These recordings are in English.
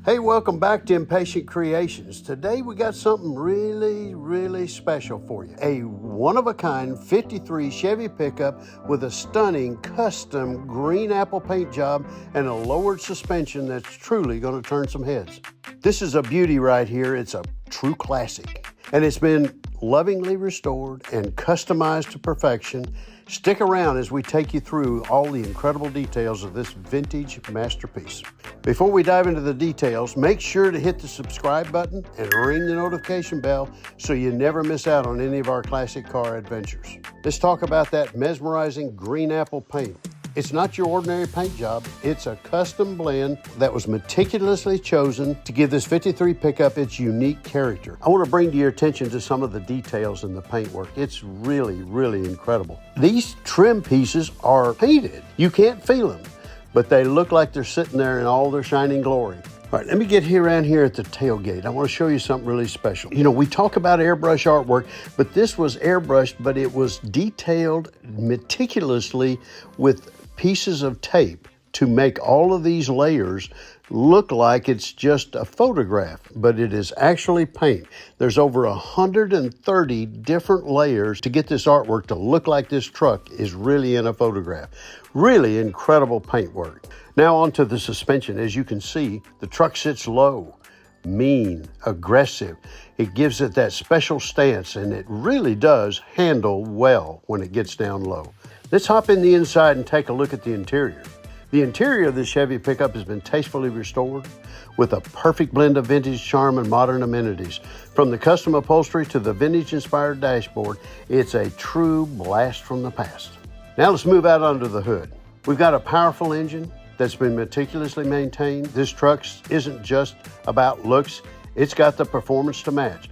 Hey, welcome back to Impatient Creations. Today we got something really special for you. A one-of-a-kind 53 Chevy Pickup with a stunning custom green apple paint job and a lowered suspension that's truly going to turn some heads. This is a beauty right here. It's a true classic, and it's been lovingly restored and customized to perfection. Stick around as we take you through all the incredible details of this vintage masterpiece. Before we dive into the details, make sure to hit the subscribe button and ring the notification bell so you never miss out on any of our classic car adventures. Let's talk about that mesmerizing green apple paint. It's not your ordinary paint job. It's a custom blend that was meticulously chosen to give this 53 pickup its unique character. I want to bring to your attention to some of the details in the paintwork. It's really incredible. These trim pieces are painted. You can't feel them, but they look like they're sitting there in all their shining glory. All right, let me get here around here at the tailgate. I want to show you something really special. You know, we talk about airbrush artwork, but this was airbrushed, but it was detailed meticulously with pieces of tape to make all of these layers look like it's just a photograph, but it is actually paint. There's over 130 different layers to get this artwork to look like this truck is really in a photograph. Really incredible paintwork. Now onto the suspension. As you can see, the truck sits low, mean, aggressive. It gives it that special stance, and it really does handle well when it gets down low. Let's hop in the inside and take a look at the interior. The interior of the Chevy Pickup has been tastefully restored with a perfect blend of vintage charm and modern amenities. From the custom upholstery to the vintage-inspired dashboard, it's a true blast from the past. Now let's move out under the hood. We've got a powerful engine that's been meticulously maintained. This truck isn't just about looks, it's got the performance to match.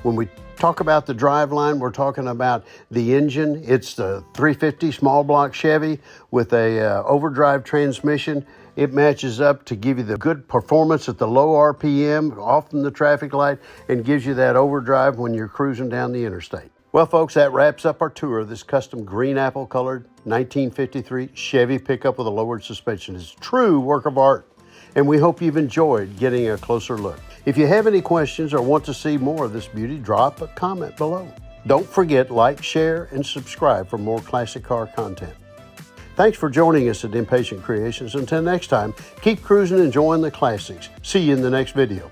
When we talk about the driveline, we're talking about the engine. It's the 350 small block Chevy with a overdrive transmission. It matches up to give you the good performance at the low RPM, often the traffic light, and gives you that overdrive when you're cruising down the interstate. Well, folks, that wraps up our tour of this custom green apple colored 1953 Chevy Pickup with a lowered suspension. It's a true work of art, and we hope you've enjoyed getting a closer look. If you have any questions or want to see more of this beauty, drop a comment below. Don't forget, like, share, and subscribe for more classic car content. Thanks for joining us at Impatient Creations. Until next time, keep cruising and enjoying the classics. See you in the next video.